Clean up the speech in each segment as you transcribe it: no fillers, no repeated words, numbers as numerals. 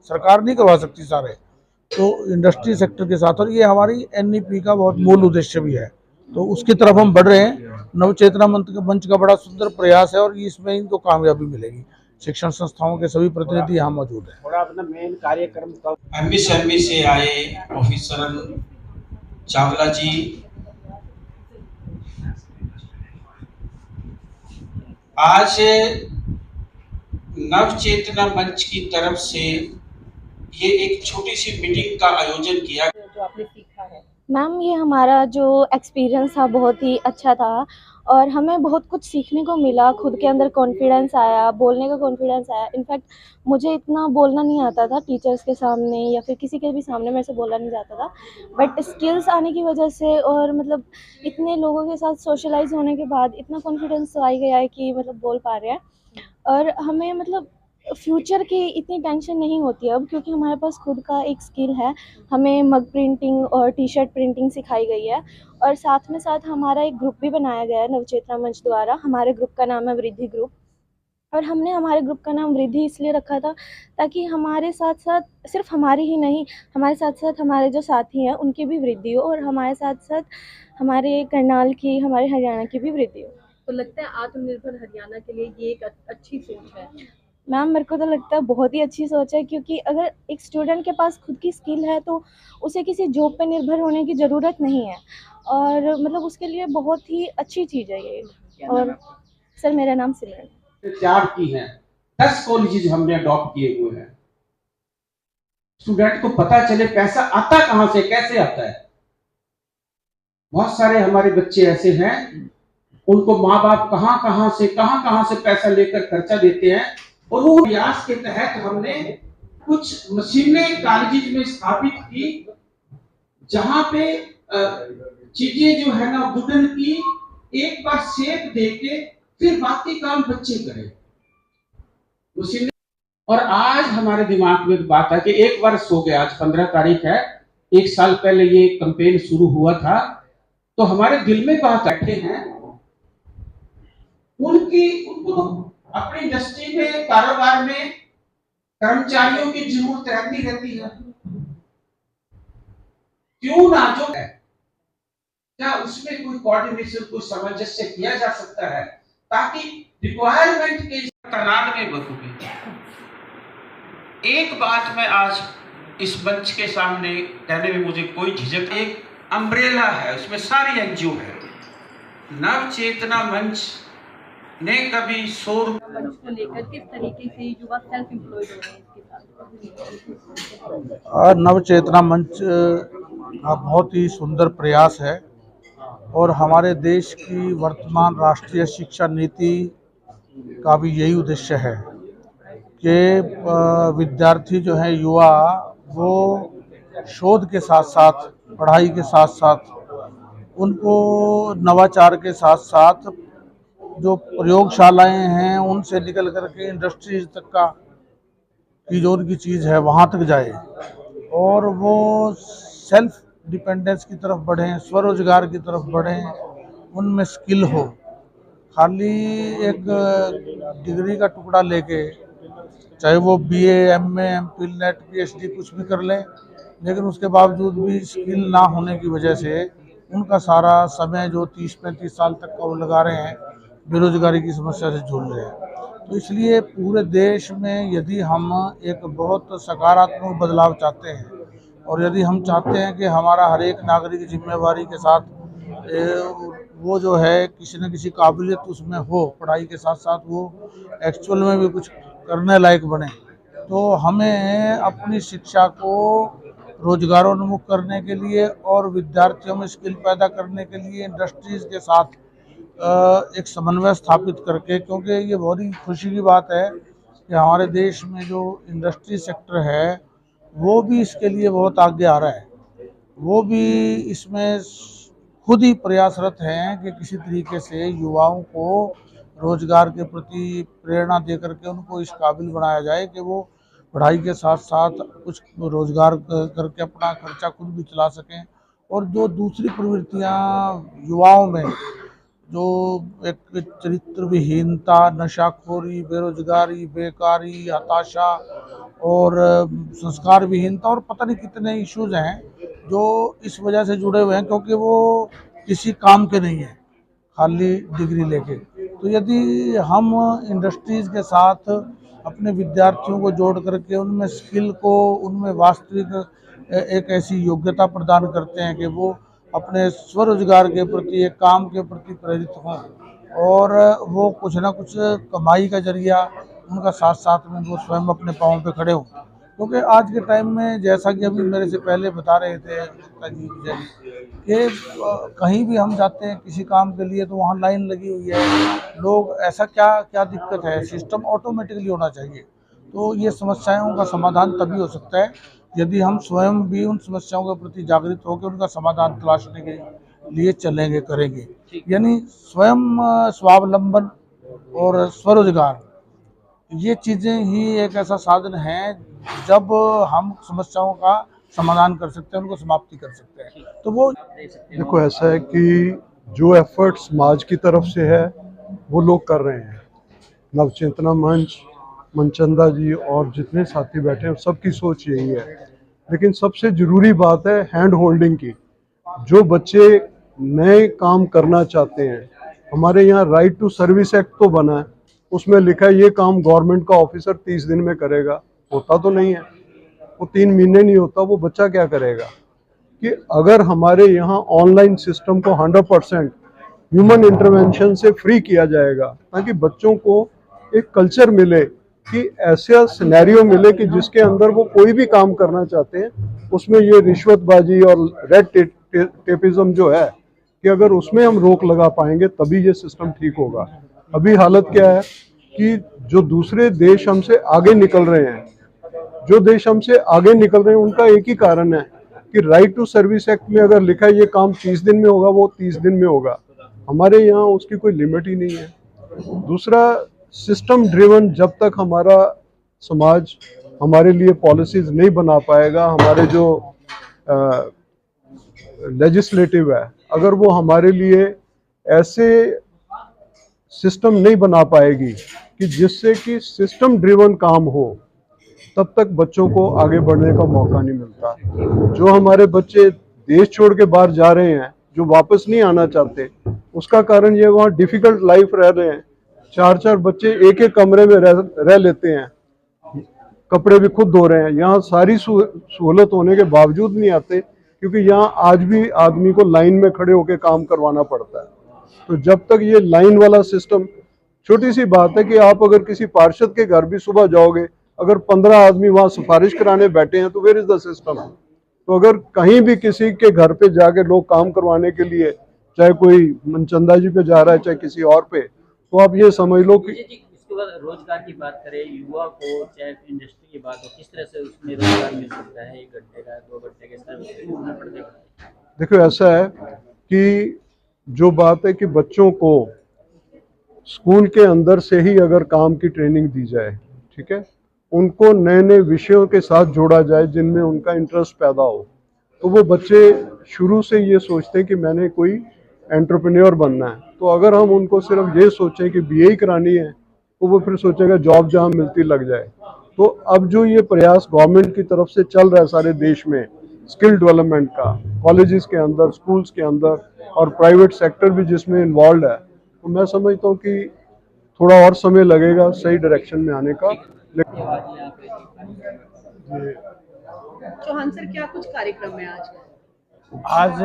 सरकार नहीं करवा सकती सारे, तो इंडस्ट्री सेक्टर के साथ, और ये हमारी एनईपी का बहुत मूल उद्देश्य भी है, तो उसकी तरफ हम बढ़ रहे हैं। नवचेतना मंच का बड़ा सुंदर प्रयास है और इसमें इनको कामयाबी मिलेगी। शिक्षण संस्थाओं के सभी प्रतिनिधि यहाँ मौजूद हैं। थोड़ा अपना मेन कार्यक्रम एमबी से आए प्रोफेसर चावला जी, आज नवचेतना मंच की तरफ से ये एक छोटी सी मीटिंग का आयोजन किया। जो आपने सीखा है मैम, ये हमारा जो एक्सपीरियंस था बहुत ही अच्छा था और हमें बहुत कुछ सीखने को मिला। खुद के अंदर कॉन्फिडेंस आया, बोलने का कॉन्फिडेंस आया। इनफैक्ट मुझे इतना बोलना नहीं आता था टीचर्स के सामने या फिर किसी के भी सामने, मेरे से बोला नहीं जाता था, बट स्किल्स आने की वजह से और मतलब इतने लोगों के साथ सोशलाइज होने के बाद इतना कॉन्फिडेंस आ गया है कि मतलब बोल पा रहे हैं। और हमें मतलब फ्यूचर की इतनी टेंशन नहीं होती अब, क्योंकि हमारे पास खुद का एक स्किल है। हमें मग प्रिंटिंग और टी शर्ट प्रिंटिंग सिखाई गई है और साथ में साथ हमारा एक ग्रुप भी बनाया गया है नवचेतना मंच द्वारा। हमारे ग्रुप का नाम है वृद्धि ग्रुप, और हमने हमारे ग्रुप का नाम वृद्धि इसलिए रखा था ताकि हमारे साथ साथ सिर्फ हमारी ही नहीं, हमारे साथ साथ हमारे जो साथी हैं उनकी भी वृद्धि हो, और हमारे साथ साथ हमारे करनाल की, हमारे हरियाणा की भी वृद्धि हो। तो लगता है आत्मनिर्भर हरियाणा के लिए ये एक अच्छी सोच है। मैम, मेरे को तो लगता है बहुत ही अच्छी सोच है, क्योंकि अगर एक स्टूडेंट के पास खुद की स्किल है तो उसे किसी जॉब पे निर्भर होने की ज़रूरत नहीं है, और मतलब उसके लिए बहुत ही अच्छी चीज़ है ये। और सर, मेरा नाम सिमरन। 4 की हैं, 10 कॉलेजेस हमने अडॉप्ट किए हुए हैं। स्टूडेंट को पता चले पैसा आता कहां से, कैसे आता है। बहुत सारे हमारे बच्चे ऐसे हैं, उनको माँ बाप कहां से पैसा लेकर खर्चा देते हैं, और वो प्रयास के तहत हमने कुछ मशीनें कॉलेज में स्थापित की, जहां पे चीजें जो है ना वुडन की एक बार शेप देके फिर बाकी काम बच्चे करें मशीनें। और आज हमारे दिमाग में बात है कि 1 वर्ष हो गया, आज 15 तारीख है, 1 साल पहले ये कैंपेन शुरू हुआ था, तो हमारे दिल में बात बैठे हैं उनको अपनी इंडस्ट्री में, कारोबार में कर्मचारियों की जरूरत रहती है, क्यों ना जो है क्या उसमें कोई कोऑर्डिनेशन, कोई सामंजस्य किया जा सकता है, ताकि रिक्वायरमेंट के करनाल में बखूबी। एक बात मैं आज इस मंच के सामने कहने में मुझे कोई झिझक, एक अम्ब्रेला है, उसमें सारी एनजीओ है। नवचेतना मंच ने कभी मंच को लेकर किस तरीके से युवा सेल्फ एम्प्लॉयड हो रहे हैं इसके साथ? नवचेतना मंच का बहुत ही सुंदर प्रयास है और हमारे देश की वर्तमान राष्ट्रीय शिक्षा नीति का भी यही उद्देश्य है कि विद्यार्थी जो है, युवा, वो शोध के साथ साथ, पढ़ाई के साथ साथ, उनको नवाचार के साथ साथ जो प्रयोगशालाएं हैं उनसे निकल करके इंडस्ट्रीज तक का की जो उनकी चीज़ है वहाँ तक जाए, और वो सेल्फ डिपेंडेंस की तरफ बढ़ें, स्वरोजगार की तरफ बढ़ें, उनमें स्किल हो। खाली एक डिग्री का टुकड़ा लेके, चाहे वो BA, MA, MPhil, net, PhD कुछ भी कर लें, लेकिन उसके बावजूद भी स्किल ना होने की वजह से उनका सारा समय जो 30-35 साल तक का वो लगा रहे हैं, बेरोजगारी की समस्या से जूझ रहे हैं। तो इसलिए पूरे देश में यदि हम एक बहुत सकारात्मक बदलाव चाहते हैं, और यदि हम चाहते हैं कि हमारा हर एक नागरिक जिम्मेवारी के साथ वो जो है किसी न किसी काबिलियत उसमें हो, पढ़ाई के साथ साथ वो एक्चुअल में भी कुछ करने लायक बने, तो हमें अपनी शिक्षा को रोजगारोन्मुख करने के लिए और विद्यार्थियों में स्किल पैदा करने के लिए इंडस्ट्रीज के साथ एक समन्वय स्थापित करके, क्योंकि ये बहुत ही खुशी की बात है कि हमारे देश में जो इंडस्ट्री सेक्टर है वो भी इसके लिए बहुत आगे आ रहा है। वो भी इसमें खुद ही प्रयासरत हैं कि किसी तरीके से युवाओं को रोजगार के प्रति प्रेरणा दे करके उनको इस काबिल बनाया जाए कि वो पढ़ाई के साथ साथ कुछ रोजगार करके अपना खर्चा खुद भी चला सकें, और जो दूसरी प्रवृत्तियां युवाओं में, जो एक चरित्र विहीनता, नशाखोरी, बेरोजगारी, बेकारी, हताशा, और संस्कार विहीनता और पता नहीं कितने इश्यूज हैं जो इस वजह से जुड़े हुए हैं, क्योंकि वो किसी काम के नहीं है, खाली डिग्री लेके। तो यदि हम इंडस्ट्रीज़ के साथ अपने विद्यार्थियों को जोड़ करके उनमें स्किल को, उनमें वास्तविक एक ऐसी योग्यता प्रदान करते हैं कि वो अपने स्वरोजगार के प्रति, एक काम के प्रति प्रेरित हों और वो कुछ ना कुछ कमाई का जरिया उनका साथ साथ में वो स्वयं अपने पाँव पे खड़े हों। क्योंकि आज के टाइम में, जैसा कि अभी मेरे से पहले बता रहे थे गुप्ता जी, विजय जी, कि कहीं भी हम जाते हैं किसी काम के लिए तो वहाँ लाइन लगी हुई है, लोग, ऐसा क्या क्या दिक्कत है? सिस्टम ऑटोमेटिकली होना चाहिए। तो ये समस्याओं का समाधान तभी हो सकता है यदि हम स्वयं भी उन समस्याओं के प्रति जागृत होकर उनका समाधान तलाशने के लिए चलेंगे, करेंगे। यानी स्वयं स्वावलंबन और स्वरोजगार, ये चीज़ें ही एक ऐसा साधन है जब हम समस्याओं का समाधान कर सकते हैं, उनको समाप्ति कर सकते हैं। तो वो देखो, ऐसा है कि जो एफर्ट समाज की तरफ से है वो लोग कर रहे हैं। नवचेतना मंच, मनचंदा जी और जितने साथी बैठे हैं सबकी सोच यही है। लेकिन सबसे ज़रूरी बात है हैंड होल्डिंग की। जो बच्चे नए काम करना चाहते हैं, हमारे यहाँ राइट टू सर्विस एक्ट तो बना है, उसमें लिखा है ये काम गवर्नमेंट का ऑफिसर 30 दिन में करेगा। होता तो नहीं है, वो 3 महीने नहीं होता, वो बच्चा क्या करेगा? कि अगर हमारे यहाँ ऑनलाइन सिस्टम को 100% ह्यूमन इंटरवेंशन से फ्री किया जाएगा, ताकि बच्चों को एक कल्चर मिले कि ऐसा सिनेरियो मिले कि जिसके अंदर वो कोई भी काम करना चाहते हैं, उसमें ये रिश्वतबाजी और रेड टेपिज्म जो है, कि अगर उसमें हम रोक लगा पाएंगे तभी ये सिस्टम ठीक होगा। अभी हालत क्या है कि जो दूसरे देश हमसे आगे निकल रहे हैं, उनका एक ही कारण है कि राइट टू सर्विस एक्ट में अगर लिखा है ये काम 30 दिन में होगा, वो 30 दिन में होगा। हमारे यहाँ उसकी कोई लिमिट ही नहीं है। दूसरा, सिस्टम ड्रिवन जब तक हमारा समाज हमारे लिए पॉलिसीज नहीं बना पाएगा, हमारे जो लेजिस्लेटिव है, अगर वो हमारे लिए ऐसे सिस्टम नहीं बना पाएगी कि जिससे कि सिस्टम ड्रिवन काम हो, तब तक बच्चों को आगे बढ़ने का मौका नहीं मिलता। जो हमारे बच्चे देश छोड़ के बाहर जा रहे हैं, जो वापस नहीं आना चाहते, उसका कारण ये वहाँ डिफिकल्ट लाइफ रह रहे हैं। 4-4 बच्चे एक एक कमरे में रह लेते हैं, कपड़े भी खुद धो रहे हैं। यहाँ सारी सहूलत होने के बावजूद नहीं आते, क्योंकि यहाँ आज भी आदमी को लाइन में खड़े होकर काम करवाना पड़ता है। तो जब तक ये लाइन वाला सिस्टम, छोटी सी बात है कि आप अगर किसी पार्षद के घर भी सुबह जाओगे, अगर 15 आदमी वहाँ सिफारिश कराने बैठे हैं तो वेयर इज द सिस्टम। तो अगर कहीं भी किसी के घर पे जाके लोग काम करवाने के लिए, चाहे कोई मनचंदा जी पे जा रहा है चाहे किसी और पे, तो आप ये समझ लो कि इसके बाद रोजगार की बात करें, युवा को चाहे इंडस्ट्री की बात हो, किस तरह से उसमें रोजगार मिल सकता है? 1 घंटे का, 2 घंटे का? देखो, ऐसा है कि जो बात है कि बच्चों को स्कूल के अंदर से ही अगर काम की ट्रेनिंग दी जाए, ठीक है, उनको नए नए विषयों के साथ जोड़ा जाए जिनमें उनका इंटरेस्ट पैदा हो, तो वो बच्चे शुरू से ये सोचते हैं कि मैंने कोई एंटरप्रेन्योर बनना है। तो अगर हम उनको सिर्फ ये सोचें कि बीए ही करानी है, तो वो फिर सोचेगा जॉब जहाँ मिलती लग जाए। तो अब जो ये प्रयास गवर्नमेंट की तरफ से चल रहा है सारे देश में, स्किल डेवलपमेंट का, कॉलेजेस के अंदर, स्कूल्स के अंदर, और प्राइवेट सेक्टर भी जिसमें इन्वॉल्व है, तो मैं समझता हूँ कि थोड़ा और समय लगेगा सही डायरेक्शन में आने का। चौहान सर, क्या कुछ कार्यक्रम है आज? आज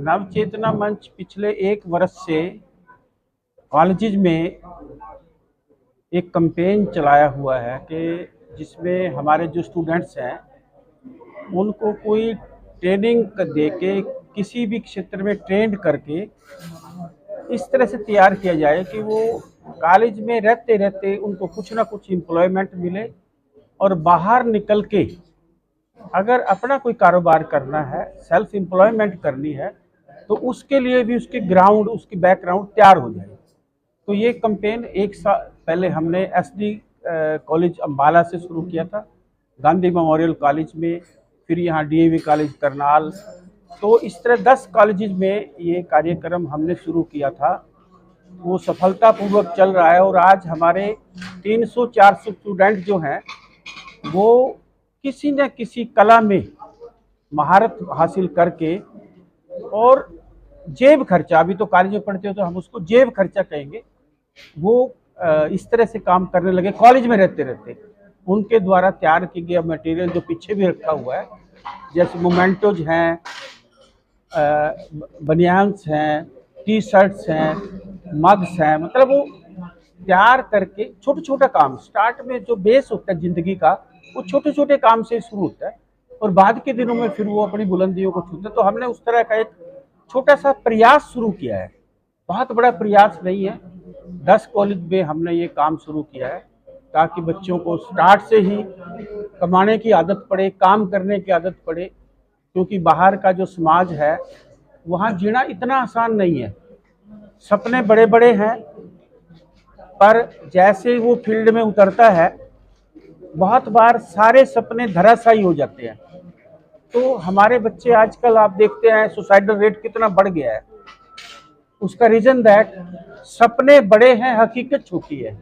नवचेतना मंच पिछले 1 वर्ष से कॉलेजेज में एक कैंपेन चलाया हुआ है कि जिसमें हमारे जो स्टूडेंट्स हैं उनको कोई ट्रेनिंग दे के, किसी भी क्षेत्र में ट्रेंड करके इस तरह से तैयार किया जाए कि वो कॉलेज में रहते रहते उनको कुछ ना कुछ एम्प्लॉयमेंट मिले, और बाहर निकल के अगर अपना कोई कारोबार करना है, सेल्फ एम्प्लॉयमेंट करनी है, तो उसके लिए भी उसके ग्राउंड, उसकी बैकग्राउंड तैयार हो जाए। तो ये कैंपेन 1 साल पहले हमने SD कॉलेज अम्बाला से शुरू किया था, गांधी मेमोरियल कॉलेज में, फिर यहाँ DAV कॉलेज करनाल। तो इस तरह 10 कॉलेजेस में ये कार्यक्रम हमने शुरू किया था, वो सफलतापूर्वक चल रहा है। और आज हमारे 300-400 स्टूडेंट जो हैं वो किसी न किसी कला में महारत हासिल करके और जेब खर्चा, अभी तो कॉलेज में पढ़ते हो तो हम उसको जेब खर्चा कहेंगे, वो इस तरह से काम करने लगे कॉलेज में रहते रहते। उनके द्वारा तैयार किया गया मटेरियल जो पीछे भी रखा हुआ है, जैसे मोमेंटोज हैं, बनियान्स हैं, टी शर्ट्स हैं, मग्स हैं, मतलब वो तैयार करके छोटे छोटा काम, स्टार्ट में जो बेस होता है ज़िंदगी का वो छोटे छोटे काम से शुरू होता है और बाद के दिनों में फिर वो अपनी बुलंदियों को छूते। तो हमने उस तरह का एक छोटा सा प्रयास शुरू किया है, बहुत बड़ा प्रयास नहीं है। 10 कॉलेज में हमने ये काम शुरू किया है ताकि बच्चों को स्टार्ट से ही कमाने की आदत पड़े, काम करने की आदत पड़े, क्योंकि बाहर का जो समाज है वहाँ जीना इतना आसान नहीं है। सपने बड़े बड़े हैं पर जैसे वो फील्ड में उतरता है बहुत बार सारे सपने धराशायी हो जाते हैं। तो हमारे बच्चे आजकल आप देखते हैं सुसाइडल रेट कितना बढ़ गया है, उसका रीजन दैट सपने बड़े हैं, हकीकत छोटी है।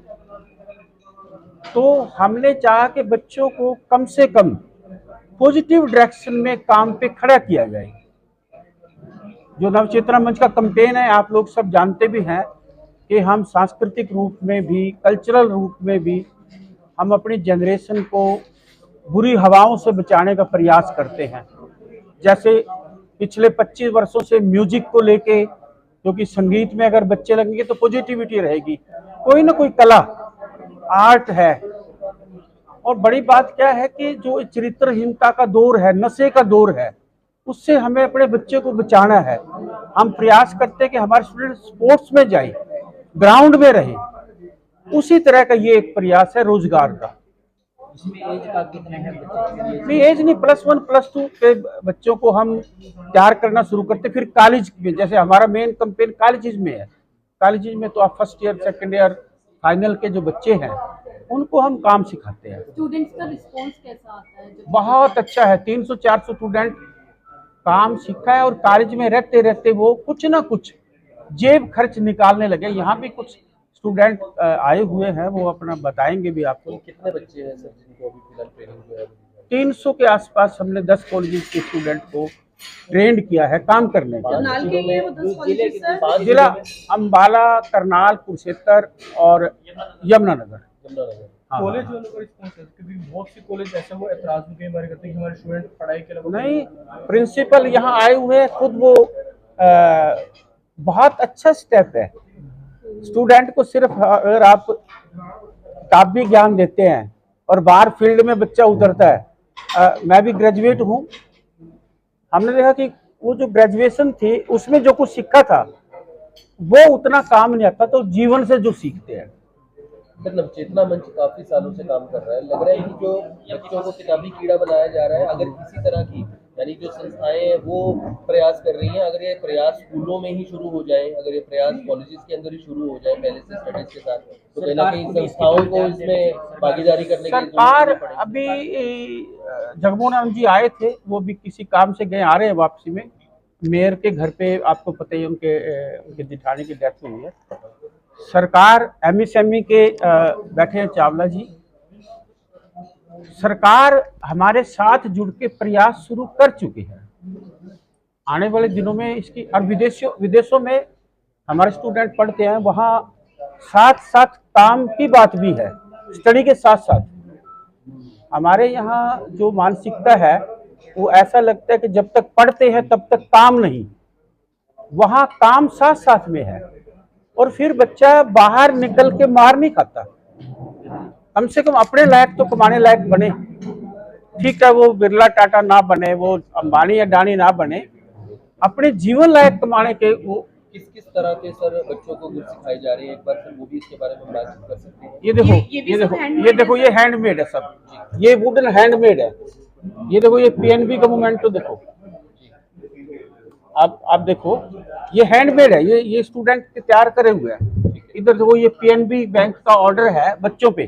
तो हमने चाहा कि बच्चों को कम से कम पॉजिटिव डायरेक्शन में काम पे खड़ा किया जाए। जो नवचेतना मंच का कैंपेन है, आप लोग सब जानते भी हैं कि हम सांस्कृतिक रूप में भी, कल्चरल रूप में भी हम अपनी जनरेशन को बुरी हवाओं से बचाने का प्रयास करते हैं। जैसे पिछले 25 वर्षों से म्यूजिक को लेके, क्योंकि संगीत में अगर बच्चे लगेंगे तो पॉजिटिविटी रहेगी, कोई ना कोई कला आर्ट है। और बड़ी बात क्या है कि जो चरित्रहीनता का दौर है, नशे का दौर है, उससे हमें अपने बच्चे को बचाना है। हम प्रयास करते हैं कि हमारे स्टूडेंट स्पोर्ट्स में जाए, ग्राउंड में रहे। उसी तरह का ये एक प्रयास है रोजगार का। इसमें एज का कितने हैं बच्चे? नहीं, एज नहीं, +1 +2 के बच्चों को हम तैयार करना शुरू करते। फिर कॉलेज में, जैसे हमारा मेन कैंपेन कॉलेज में है, कॉलेज में तो आप first year, second year, final के जो बच्चे हैं उनको हम काम सिखाते हैं। स्टूडेंट्स का रिस्पांस कैसा आता है? बहुत अच्छा है, 300-400 स्टूडेंट काम सीखा है और कॉलेज में रहते रहते वो कुछ ना कुछ जेब खर्च निकालने लगे। यहाँ भी कुछ स्टूडेंट आए हुए हैं, वो अपना बताएंगे भी आपको। कितने बच्चे हैं सर जिनको अभी फिलहाल ट्रेनिंग जो है? 300 के आसपास हमने 10 कॉलेज के स्टूडेंट को ट्रेंड किया है काम करने के करनाल के ये वो 10 कॉलेजेस सर? लिए। जिला अम्बाला, करनाल, कुरुक्षेत्र और यमुनानगर। हाँ, कॉलेज वालों का रिस्पॉन्स है क्योंकि बहुत सी कॉलेज ऐसा वो एतराज भी कई बार करते हैं कि हमारे स्टूडेंट पढ़ाई के अलावा नहीं, प्रिंसिपल यहाँ आए हुए हैं खुद, वो बहुत अच्छा स्टेप है। स्टूडेंट को सिर्फ अगर आप किताबी ज्ञान देते हैं और बाहर फील्ड में बच्चा उतरता है, मैं भी ग्रेजुएट हूँ, हमने देखा कि वो जो ग्रेजुएशन थी उसमें जो कुछ सीखा था वो उतना काम नहीं आता, तो जीवन से जो सीखते हैं। सर नवचेतना मंच काफी सालों से काम कर रहा है, लग रहा है कि जो बच्चों को किताबी कीड़ा बनाया जा रहा है, अगर किसी तरह की यानी जो संस्थाएं हैं वो प्रयास कर रही हैं, अगर ये प्रयास स्कूलों में ही शुरू हो जाए, अगर ये प्रयास कॉलेजेस के अंदर ही शुरू हो जाए पहले से स्टडीज के साथ, तो कहीं ना कहीं संस्थाओं को इसमें भागीदारी करने की सरकार अभी जगमोहन राम जी आए थे, वो भी किसी काम से गए, आ रहे हैं वापसी में। मेयर के घर पे आपको पता ही उनके जिठानी की डेथ हुई है। सरकार MSME के बैठे हैं चावला जी, सरकार हमारे साथ जुड़ के प्रयास शुरू कर चुकी है। आने वाले दिनों में इसकी, और विदेशों में हमारे स्टूडेंट पढ़ते हैं, वहाँ साथ साथ काम की बात भी है, स्टडी के साथ साथ। हमारे यहाँ जो मानसिकता है वो ऐसा लगता है कि जब तक पढ़ते हैं तब तक काम नहीं, वहाँ काम साथ साथ में है। और फिर बच्चा बाहर निकल के मार नहीं खाता, कम से कम अपने लायक तो कमाने लायक बने। ठीक है, वो बिरला टाटा ना बने, वो अंबानी अडानी ना बने, अपने जीवन लायक कमाने के वो। किस तरह के सर बच्चों को गुण सिखाई जा रही है, एक बार सर वो भी इसके बारे में बातचीत कर सकते हैं? ये देखो ये हैंडमेड है सब, ये वुडन हैंडमेड है। ये देखो ये PNB का मोमेंटो देखो, आप देखो ये हैंडमेड है, ये स्टूडेंट तैयार करे हुए हैं। इधर देखो ये PNB बैंक का ऑर्डर है बच्चों पे,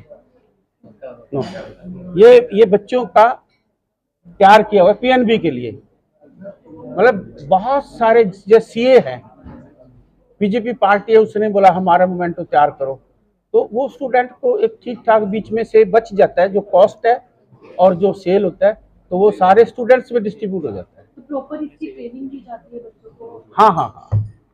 ये बच्चों का तैयार किया हुआ है PNB के लिए। मतलब बहुत सारे जो CA हैं, BJP पार्टी है, उसने बोला हमारा मोमेंटो तैयार करो, तो वो स्टूडेंट को एक ठीक ठाक बीच में से बच जाता है, जो कॉस्ट है और जो सेल होता है तो वो सारे स्टूडेंट्स में डिस्ट्रीब्यूट हो जाता है। तो प्रॉपर इसकी ट्रेनिंग दी जाती है बच्चों को? हाँ हाँ हाँ,